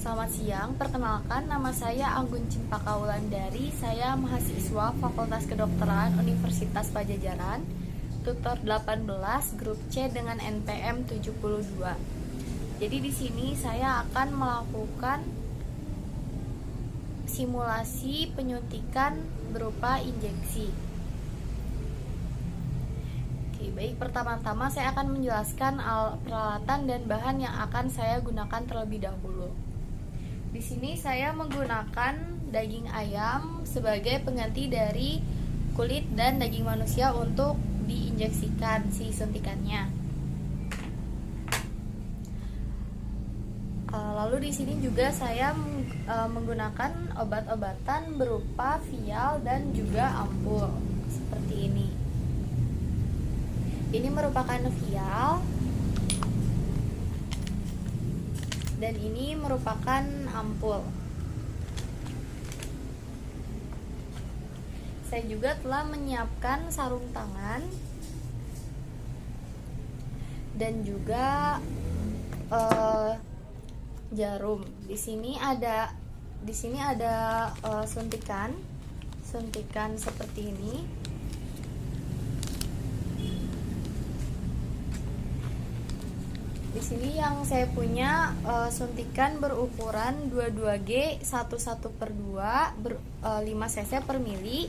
Selamat siang, perkenalkan nama saya Anggun Cempaka Wulandari. Saya mahasiswa Fakultas Kedokteran Universitas Padjadjaran, tutor 18 grup C dengan NPM 72. Jadi di sini saya akan melakukan simulasi penyuntikan berupa injeksi. Oke, baik, pertama-tama saya akan menjelaskan peralatan dan bahan yang akan saya gunakan terlebih dahulu. Di sini saya menggunakan daging ayam sebagai pengganti dari kulit dan daging manusia untuk diinjeksikan si suntikannya. Lalu di sini juga saya menggunakan obat-obatan berupa vial dan juga ampul seperti ini. Ini merupakan vial dan ini merupakan ampul. Saya juga telah menyiapkan sarung tangan dan juga jarum. Di sini ada suntikan seperti ini. Di sini yang saya punya suntikan berukuran 22G 11/2 5 cc per mili.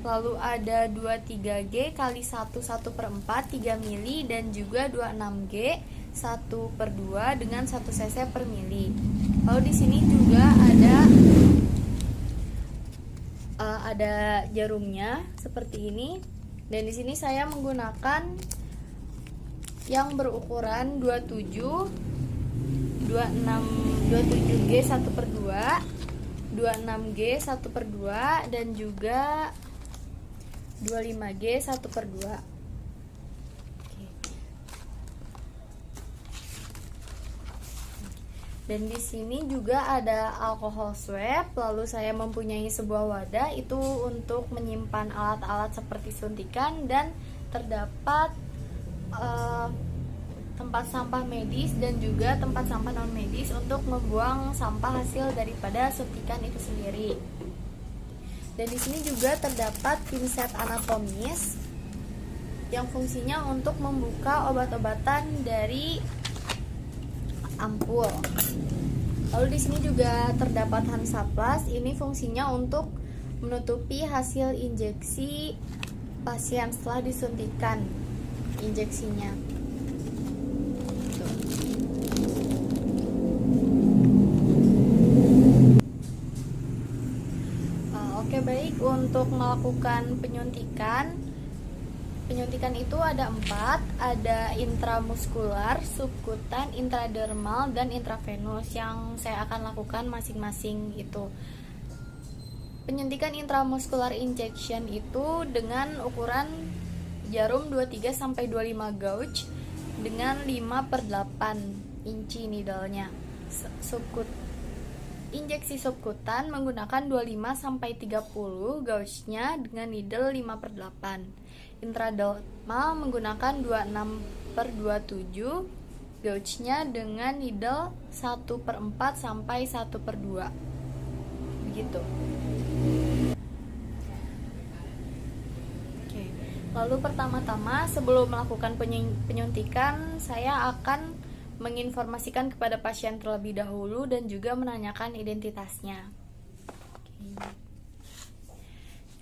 Lalu ada 23G kali 1/4 3 mili dan juga 26G 1/2 dengan 1 cc per mili. Lalu di sini juga ada jarumnya seperti ini. Dan di sini saya menggunakan yang berukuran 27G 1/2, 26G 1/2 dan juga 25G 1/2. Dan di sini juga ada alkohol swab. Lalu saya mempunyai sebuah wadah itu untuk menyimpan alat-alat seperti suntikan, dan terdapat tempat sampah medis dan juga tempat sampah non medis untuk membuang sampah hasil daripada suntikan itu sendiri. Dan di sini juga terdapat pinset anatomis yang fungsinya untuk membuka obat-obatan dari ampul. Lalu di sini juga terdapat Hansaplast. Ini fungsinya untuk menutupi hasil injeksi pasien setelah disuntikan injeksinya. Oke, baik, untuk melakukan penyuntikan itu ada 4, ada intramuskular, subkutan, intradermal, dan intravenous yang saya akan lakukan masing-masing itu. Penyuntikan intramuskular injection itu dengan ukuran jarum 23-25 gauge dengan 5/8 inci needle-nya. Injeksi subkutan menggunakan 25-30 gauge-nya dengan needle 5/8. Intradermal menggunakan 26/27 gauge-nya dengan needle 1/4 sampai 1/2. Begitu. Lalu pertama-tama sebelum melakukan penyuntikan, saya akan menginformasikan kepada pasien terlebih dahulu dan juga menanyakan identitasnya.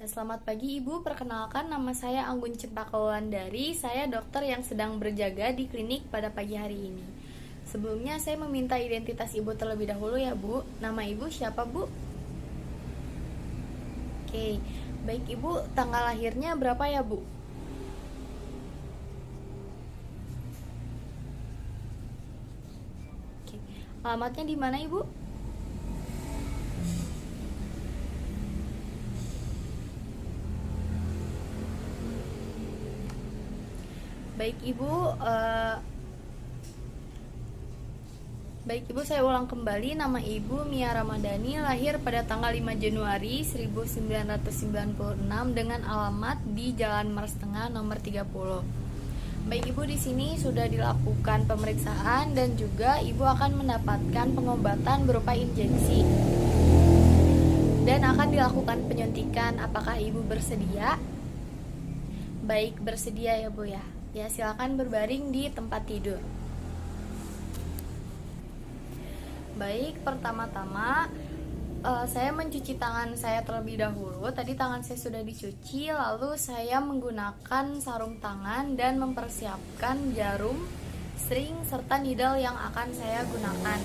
Ya, selamat pagi Ibu, perkenalkan nama saya Anggun Cempaka Wulandari. Saya dokter yang sedang berjaga di klinik pada pagi hari ini. Sebelumnya saya meminta identitas Ibu terlebih dahulu ya Bu. Nama Ibu siapa Bu? Oke, baik Ibu, tanggal lahirnya berapa ya Bu? Alamatnya di mana Ibu? Baik Ibu, saya ulang kembali. Nama Ibu Mia Ramadhani, lahir pada tanggal 5 Januari 1996 dengan alamat di Jalan Mars Tengah nomor 30. Baik Ibu, di sini sudah dilakukan pemeriksaan dan juga Ibu akan mendapatkan pengobatan berupa injeksi. Dan akan dilakukan penyuntikan. Apakah Ibu bersedia? Baik, bersedia ya Bu ya. Ya, silakan berbaring di tempat tidur. Baik, pertama-tama saya mencuci tangan saya terlebih dahulu. Tadi tangan saya sudah dicuci, lalu saya menggunakan sarung tangan dan mempersiapkan jarum, sring, serta needle yang akan saya gunakan.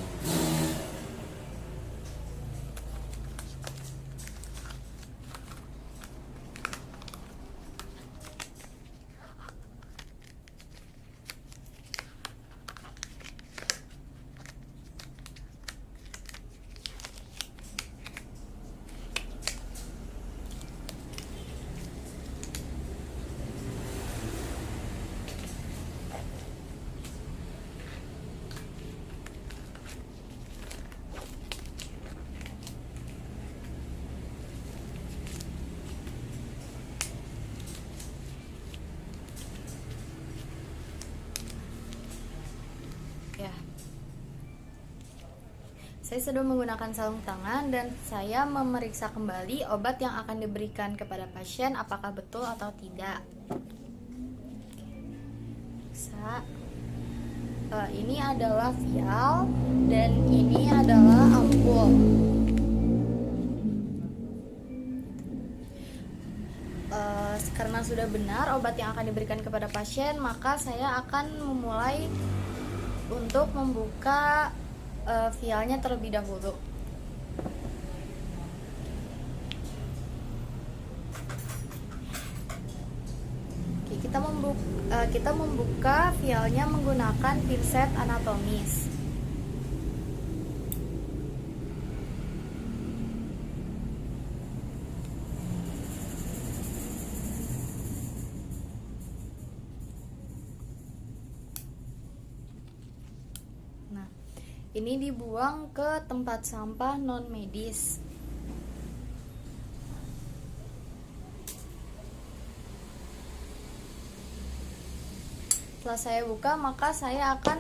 Ya. Saya sudah menggunakan sarung tangan dan saya memeriksa kembali obat yang akan diberikan kepada pasien apakah betul atau tidak. Ini adalah vial dan ini adalah ampul. Karena sudah benar obat yang akan diberikan kepada pasien, maka saya akan memulai untuk membuka vialnya terlebih dahulu. Oke, kita membuka vialnya menggunakan pinset anatomis. Ini dibuang ke tempat sampah non medis. Setelah saya buka, maka saya akan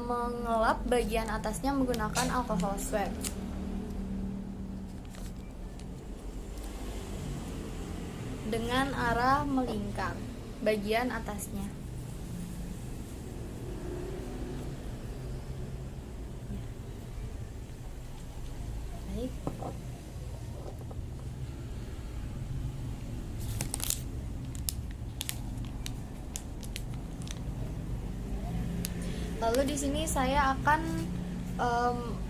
mengelap bagian atasnya menggunakan alkohol swab dengan arah melingkar bagian atasnya. Lalu di sini saya akan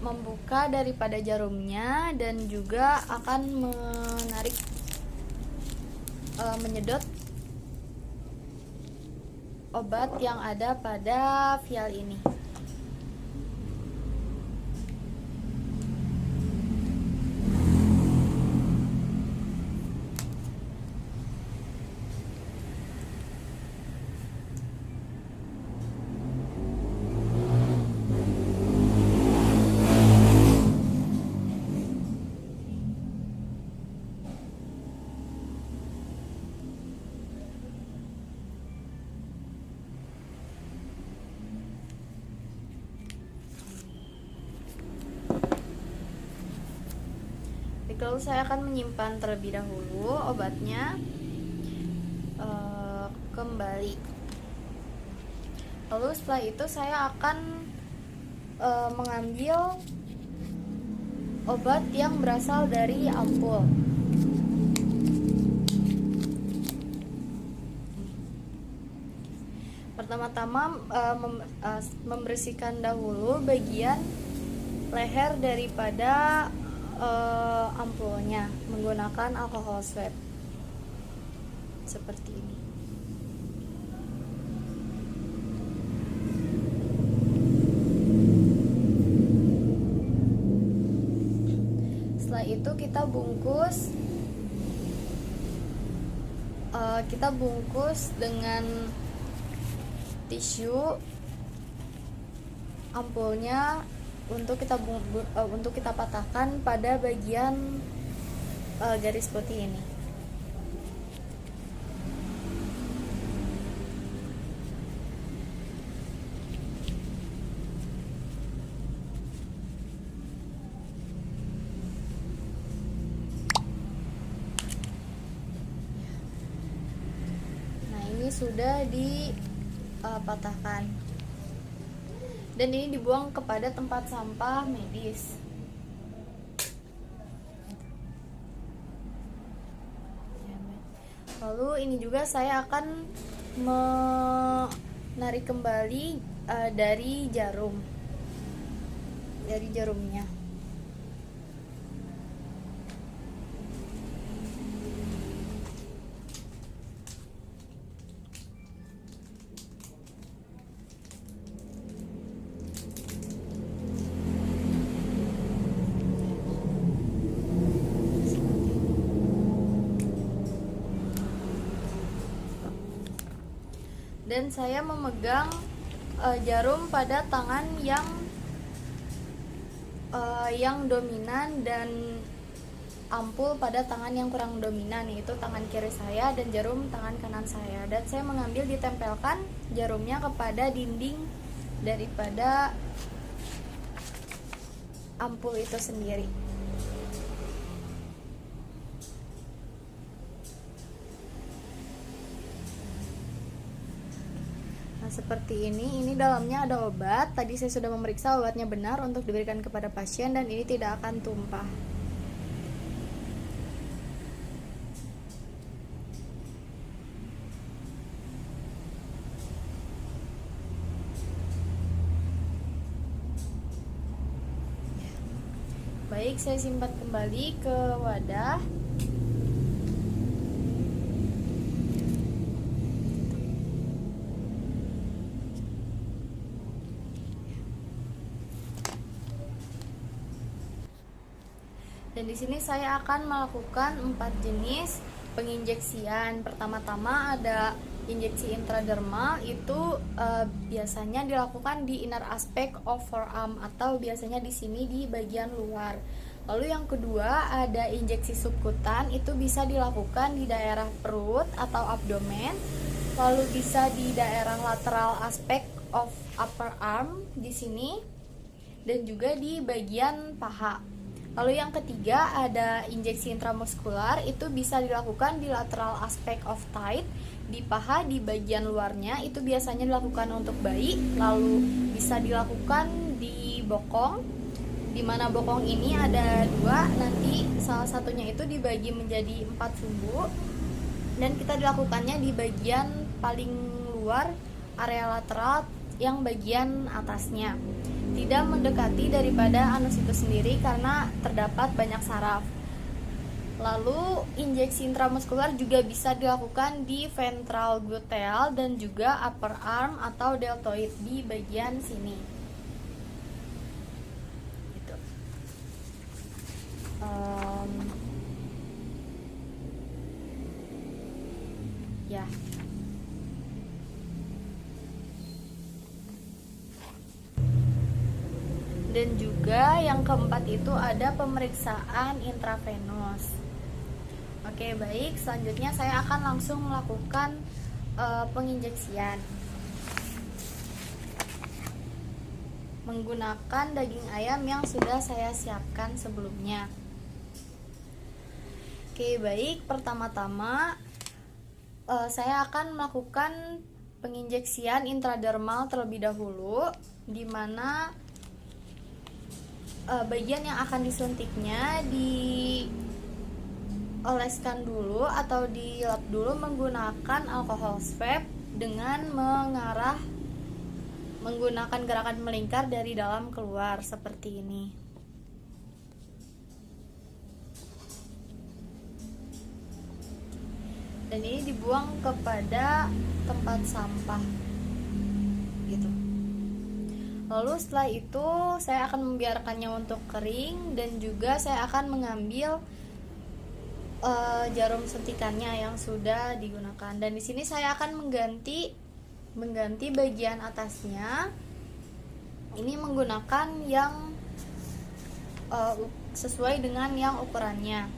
membuka daripada jarumnya dan juga akan menyedot obat yang ada pada vial ini. Lalu saya akan menyimpan terlebih dahulu obatnya kembali. Lalu setelah itu saya akan mengambil obat yang berasal dari ampul. Pertama-tama membersihkan dahulu bagian leher daripada ampulnya menggunakan alkohol swab seperti ini. Setelah itu kita bungkus dengan tisu ampulnya untuk kita patahkan pada bagian garis putih ini. sudah dipatahkan. Dan ini dibuang kepada tempat sampah medis. Lalu ini juga saya akan menarik kembali dari jarumnya. Dan saya memegang jarum pada tangan yang dominan dan ampul pada tangan yang kurang dominan, yaitu tangan kiri saya, dan jarum tangan kanan saya. Dan saya mengambil ditempelkan jarumnya kepada dinding daripada ampul itu sendiri. Nah, seperti ini dalamnya ada obat. Tadi saya sudah memeriksa obatnya benar untuk diberikan kepada pasien, dan ini tidak akan tumpah. Baik, saya simpan kembali ke wadah. Dan di sini saya akan melakukan 4 jenis penginjeksian. Pertama-tama ada injeksi intradermal, itu biasanya dilakukan di inner aspect of forearm, atau biasanya di sini di bagian luar. Lalu yang kedua ada injeksi subkutan, itu bisa dilakukan di daerah perut atau abdomen. Lalu bisa di daerah lateral aspect of upper arm di sini, dan juga di bagian paha. Lalu yang ketiga ada injeksi intramuskular, itu bisa dilakukan di lateral aspect of thigh, di paha di bagian luarnya, itu biasanya dilakukan untuk bayi. Lalu bisa dilakukan di bokong, di mana bokong ini ada 2, nanti salah satunya itu dibagi menjadi 4 sumbu, dan kita dilakukannya di bagian paling luar area lateral yang bagian atasnya, tidak mendekati daripada anus itu sendiri karena terdapat banyak saraf. Lalu injeksi intramuskular juga bisa dilakukan di ventral gluteal dan juga upper arm atau deltoid di bagian sini. Gitu. Ya. Dan juga yang keempat itu ada pemeriksaan intravenous. Oke, baik, selanjutnya saya akan langsung melakukan penginjeksian menggunakan daging ayam yang sudah saya siapkan sebelumnya. Oke, baik, pertama-tama saya akan melakukan penginjeksian intradermal terlebih dahulu, di mana bagian yang akan disuntiknya dioleskan dulu atau dilap dulu menggunakan alkohol swab dengan menggunakan gerakan melingkar dari dalam keluar seperti ini. Dan ini dibuang kepada tempat sampah gitu. Lalu setelah itu saya akan membiarkannya untuk kering, dan juga saya akan mengambil jarum suntikannya yang sudah digunakan. Dan di sini saya akan mengganti bagian atasnya. Ini menggunakan yang sesuai dengan yang ukurannya.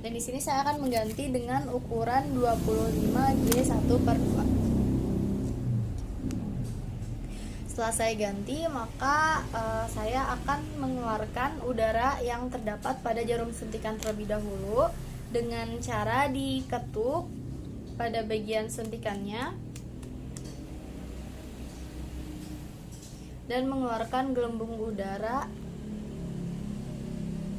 Dan di sini saya akan mengganti dengan ukuran 25G1/2. Setelah saya ganti, maka saya akan mengeluarkan udara yang terdapat pada jarum suntikan terlebih dahulu dengan cara diketuk pada bagian suntikannya dan mengeluarkan gelembung udara.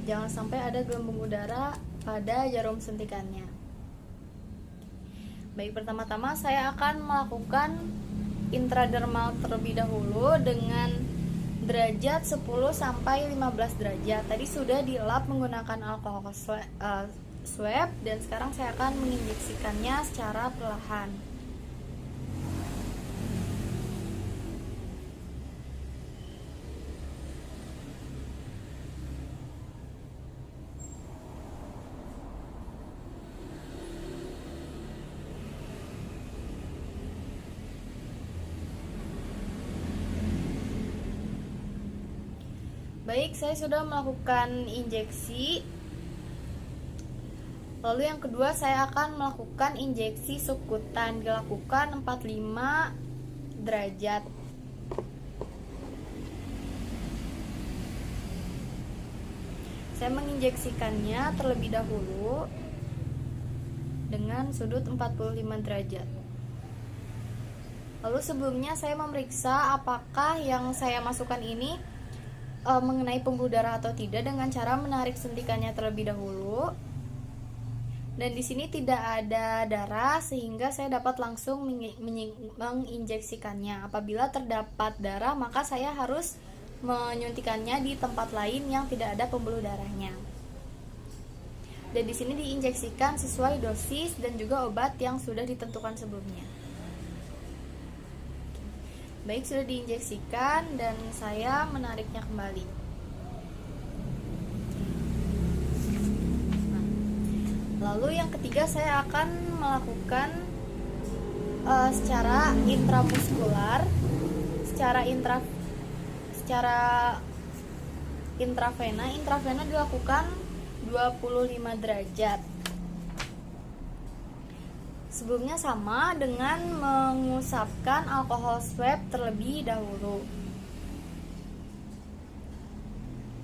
Jangan sampai ada gelembung udara pada jarum suntikannya. Baik, pertama-tama saya akan melakukan intradermal terlebih dahulu dengan derajat 10 sampai 15 derajat. Tadi sudah dilap menggunakan alkohol swab dan sekarang saya akan menginjeksikannya secara perlahan. Baik, saya sudah melakukan injeksi. Lalu yang kedua saya akan melakukan injeksi subkutan, dilakukan 45 derajat. Saya menginjeksikannya terlebih dahulu dengan sudut 45 derajat. Lalu sebelumnya saya memeriksa apakah yang saya masukkan ini mengenai pembuluh darah atau tidak dengan cara menarik suntikannya terlebih dahulu. Dan di sini tidak ada darah sehingga saya dapat langsung menginjeksikannya. Apabila terdapat darah, maka saya harus menyuntikannya di tempat lain yang tidak ada pembuluh darahnya. Dan di sini diinjeksikan sesuai dosis dan juga obat yang sudah ditentukan sebelumnya. Baik, sudah diinjeksikan dan saya menariknya kembali. Lalu yang ketiga saya akan melakukan secara intramuskular, secara intravena. Intravena dilakukan 25 derajat. Sebelumnya sama dengan mengusapkan alkohol swab terlebih dahulu.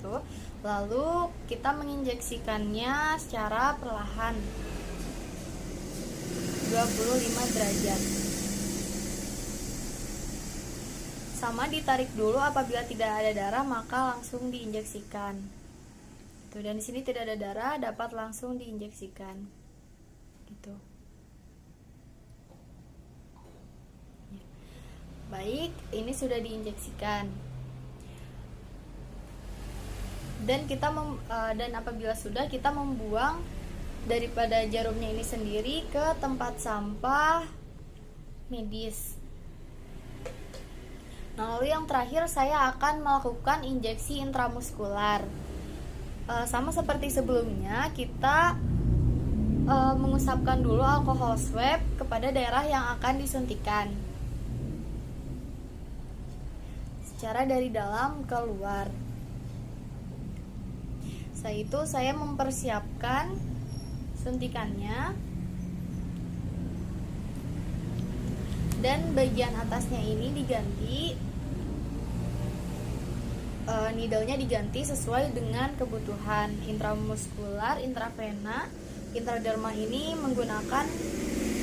Tuh. Lalu kita menginjeksikannya secara perlahan 25 derajat. Sama ditarik dulu, apabila tidak ada darah maka langsung diinjeksikan. Tuh, dan di sini tidak ada darah, dapat langsung diinjeksikan. Gitu. Baik, ini sudah diinjeksikan. Dan apabila sudah, kita membuang daripada jarumnya ini sendiri ke tempat sampah medis. Nah, lalu yang terakhir saya akan melakukan injeksi intramuskular. Sama seperti sebelumnya, kita mengusapkan dulu alkohol swab kepada daerah yang akan disuntikan secara dari dalam ke luar. Setelah itu saya mempersiapkan suntikannya dan bagian atasnya ini diganti, needle-nya diganti sesuai dengan kebutuhan. Intramuskular, intravena, intradermal ini menggunakan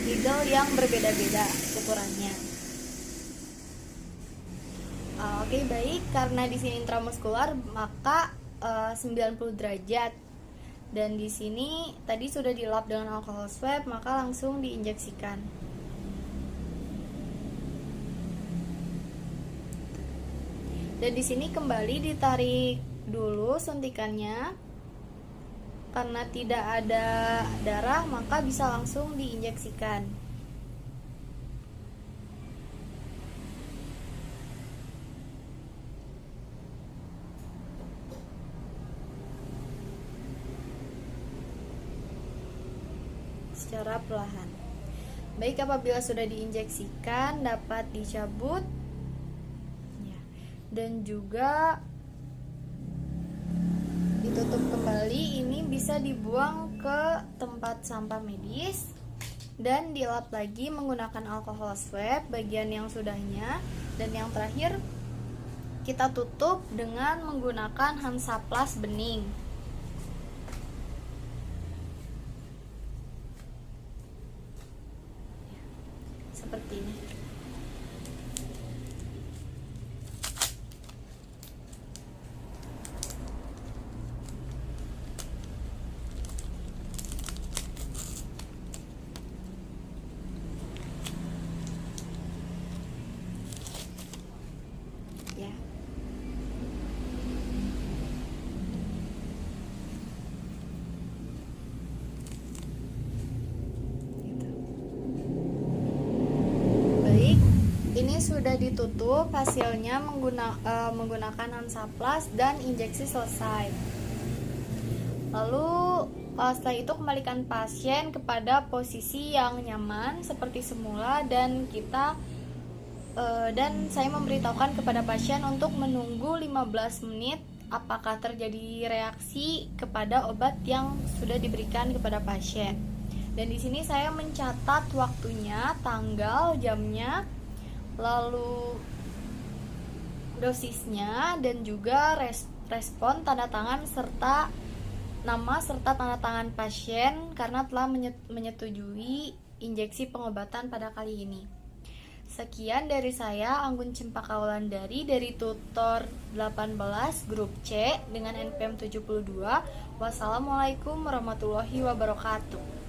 needle yang berbeda-beda ukurannya. Oke, baik, karena di sini intramuskular maka 90 derajat. Dan di sini tadi sudah dilap dengan alkohol swab, maka langsung diinjeksikan. Dan di sini kembali ditarik dulu suntikannya. Karena tidak ada darah, maka bisa langsung diinjeksikan. Secara perlahan. Baik, apabila sudah diinjeksikan dapat dicabut ya, dan juga ditutup kembali. Ini bisa dibuang ke tempat sampah medis dan dilap lagi menggunakan alkohol swab bagian yang sudahnya. Dan yang terakhir kita tutup dengan menggunakan Hansaplast bening. sudah ditutup, hasilnya menggunakan Hansaplast dan injeksi selesai. Lalu setelah itu kembalikan pasien kepada posisi yang nyaman seperti semula dan saya memberitahukan kepada pasien untuk menunggu 15 menit apakah terjadi reaksi kepada obat yang sudah diberikan kepada pasien. Dan di sini saya mencatat waktunya, tanggal, jamnya, lalu dosisnya, dan juga respon tanda tangan serta nama serta tanda tangan pasien karena telah menyetujui injeksi pengobatan pada kali ini. Sekian dari saya, Anggun Cempaka Wulandari dari tutor 18 grup C dengan NPM 72. Wassalamualaikum warahmatullahi wabarakatuh.